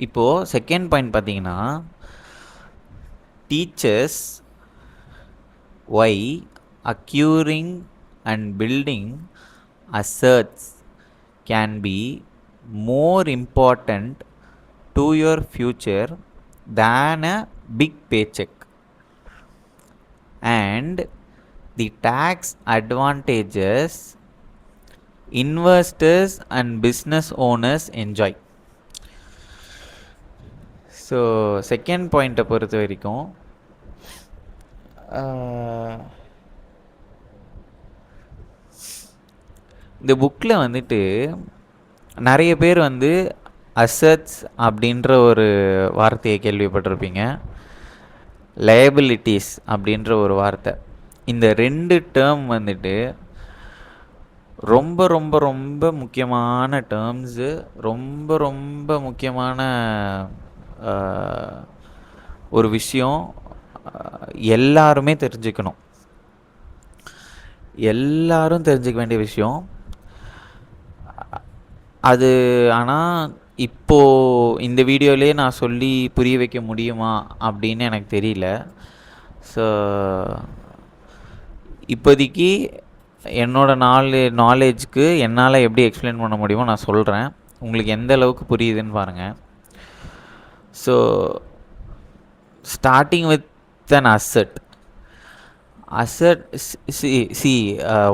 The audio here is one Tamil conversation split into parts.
இப்போது செகண்ட் பாயிண்ட் பார்த்தீங்கன்னா, teachers why acquiring and building assets can be more important to your future than a big paycheck, and the tax advantages investors and business owners enjoy. So second பாயிண்ட்டை பொறுத்த வரைக்கும் இந்த புக்கில் வந்துட்டு நிறைய பேர் வந்து அசட்ஸ் அப்படின்ற ஒரு வார்த்தையை கேள்விப்பட்டிருப்பீங்க, லயபிலிட்டிஸ் அப்படின்ற ஒரு வார்த்தை. இந்த ரெண்டு டேர்ம் வந்துட்டு ரொம்ப ரொம்ப ரொம்ப முக்கியமான டேர்ம்ஸு, ரொம்ப ரொம்ப முக்கியமான ஒரு விஷயம், எல்லாருமே தெரிஞ்சுக்கணும், எல்லாரும் தெரிஞ்சுக்க வேண்டிய விஷயம் அது. ஆனால் இப்போது இந்த வீடியோலேயே நான் சொல்லி புரிய வைக்க முடியுமா அப்படின்னு எனக்கு தெரியல. ஸோ இப்போதைக்கு என்னோடய நாலேஜ்க்கு என்னால் எப்படி எக்ஸ்பிளைன் பண்ண முடியுமோ நான் சொல்கிறேன். உங்களுக்கு எந்த அளவுக்கு புரியுதுன்னு பாருங்கள். So starting with an asset.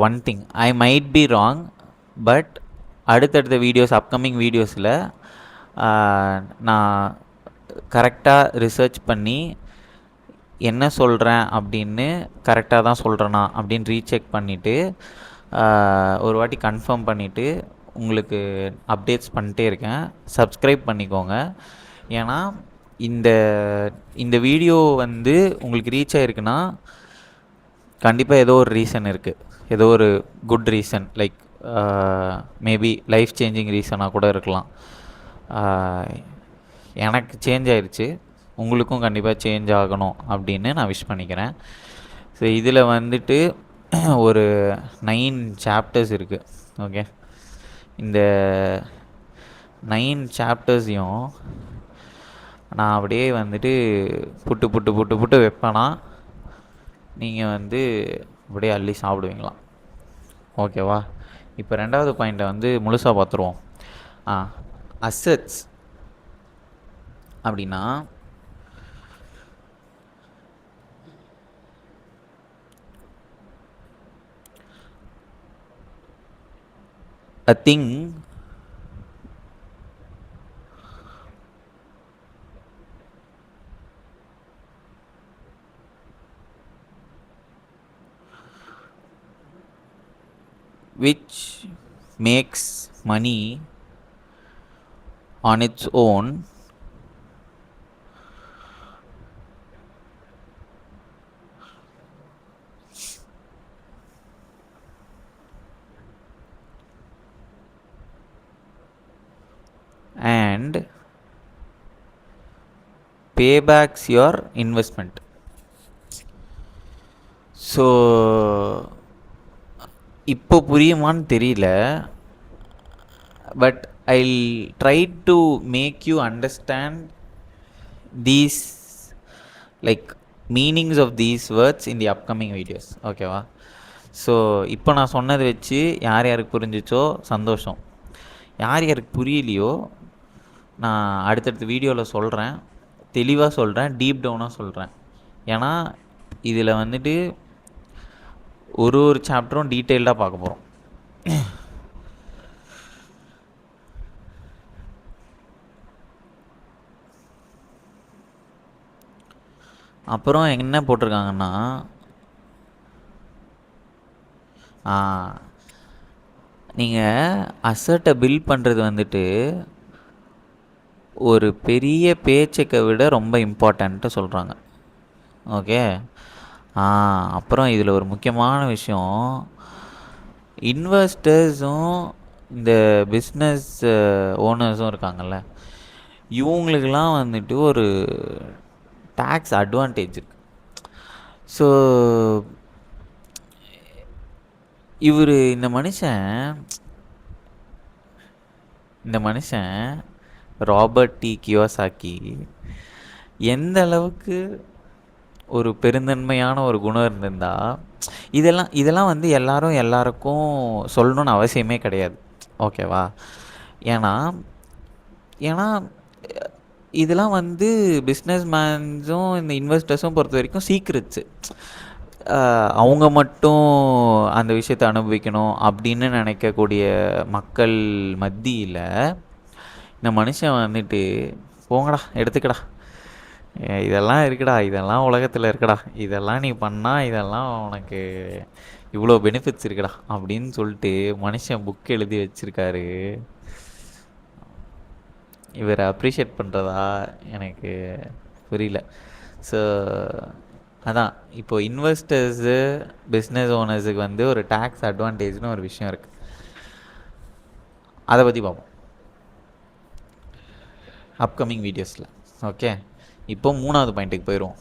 One thing, I might be wrong, but அடுத்தடுத்த வீடியோஸ், அப்கமிங் வீடியோஸில் நான் கரெக்டாக ரிசர்ச் பண்ணி என்ன சொல்கிறேன் அப்படின்னு கரெக்டாக தான் சொல்கிறேனா அப்படின்னு ரீசெக் பண்ணிவிட்டு ஒரு வாட்டி கன்ஃபார்ம் பண்ணிவிட்டு உங்களுக்கு அப்டேட்ஸ் பண்ணிட்டே இருக்கேன். சப்ஸ்கிரைப் பண்ணிக்கோங்க. ஏன்னா இந்த வீடியோ வந்து உங்களுக்கு ரீச் ஆகிருக்குன்னா கண்டிப்பாக ஏதோ ஒரு ரீசன் இருக்குது, ஏதோ ஒரு good reason, like maybe life changing ரீசனாக கூட இருக்கலாம். எனக்கு சேஞ்ச் ஆயிடுச்சு, உங்களுக்கும் கண்டிப்பாக சேஞ்ச் ஆகணும் அப்படின்னு நான் விஷ் பண்ணிக்கிறேன். ஸோ இதில் வந்துட்டு ஒரு 9 சாப்டர்ஸ் இருக்குது. ஓகே, இந்த 9 சாப்டர்ஸையும் நான் அப்படியே வந்துட்டு புட்டு புட்டு புட்டு புட்டு வைப்பேனா, நீங்கள் வந்து அப்படியே அள்ளி சாப்பிடுவீங்களாம். ஓகேவா? இப்போ ரெண்டாவது பாயிண்ட்டை வந்து முழுசாக பார்த்துருவோம். அசட்ஸ் அப்படின்னா a thing which makes money on its own and paybacks your investment. So இப்போ புரியுமான்னு தெரியல, but I'll try to make you understand these like meanings of these words in the upcoming videos. ஓகேவா? ஸோ இப்போ நான் சொன்னதை வச்சு யார் யாருக்கு புரிஞ்சிச்சோ சந்தோஷம், யார் யாருக்கு புரியலையோ நான் அடுத்தடுத்த வீடியோவில் சொல்கிறேன், தெளிவாக சொல்கிறேன், டீப் டவுனாக சொல்கிறேன். ஏன்னா இதில் வந்துட்டு ஒரு சாப்டரும் டீட்டெயில்டாக பார்க்க போகிறோம். அப்புறம் என்ன போட்டிருக்காங்கன்னா, நீங்கள் அசட்டை பில்ட் பண்ணுறது வந்துட்டு ஒரு பெரிய பேச்செக்கை விட ரொம்ப இம்பார்ட்டண்ட்டு சொல்கிறாங்க. ஓகே, அப்புறம் இதில் ஒரு முக்கியமான விஷயம், இன்வெஸ்டர்ஸும் இந்த பிஸ்னஸ் ஓனர்ஸும் இருக்காங்கள்ல, இவங்களுக்கெல்லாம் வந்துட்டு ஒரு டேக்ஸ் அட்வான்டேஜ் இருக்குது. ஸோ இவர் இந்த மனுஷன் ராபர்ட் டி கியோசாக்கி எந்த அளவுக்கு ஒரு பெருந்தன்மையான ஒரு குணம் இருந்திருந்தா, இதெல்லாம் வந்து எல்லாருக்கும் சொல்லணும்னு அவசியமே கிடையாது. ஓகேவா? ஏன்னா ஏன்னா இதெல்லாம் வந்து பிஸ்னஸ் மேன்ஸும் இந்த இன்வெஸ்டர்ஸும் பொறுத்த வரைக்கும் சீக்ரெட்ஸு. அவங்க மட்டும் அந்த விஷயத்தை அனுபவிக்கணும் அப்படின்னு நினைக்கக்கூடிய மக்கள் மத்தியில் இந்த மனுஷன் வந்துட்டு, போங்கடா எடுத்துக்கடா, இதெல்லாம் இருக்குடா, இதெல்லாம் உலகத்தில் இருக்குடா, இதெல்லாம் நீ பண்ணால் இதெல்லாம் உனக்கு இவ்வளோ பெனிஃபிட்ஸ் இருக்குடா அப்படின்னு சொல்லிட்டு மனுஷன் புக் எழுதி வச்சிருக்காரு. இவரை அப்ரிஷியேட் பண்ணுறதா எனக்கு புரியல. ஸோ அதான் இப்போது இன்வெஸ்டர்ஸு பிஸ்னஸ் ஓனர்ஸுக்கு வந்து ஒரு டேக்ஸ் அட்வான்டேஜ்னு ஒரு விஷயம் இருக்குது. அதை பற்றி பார்ப்போம் அப்கமிங் வீடியோஸில். ஓகே, இப்போ 3வது பாயிண்ட்டுக்கு போயிடுவோம்.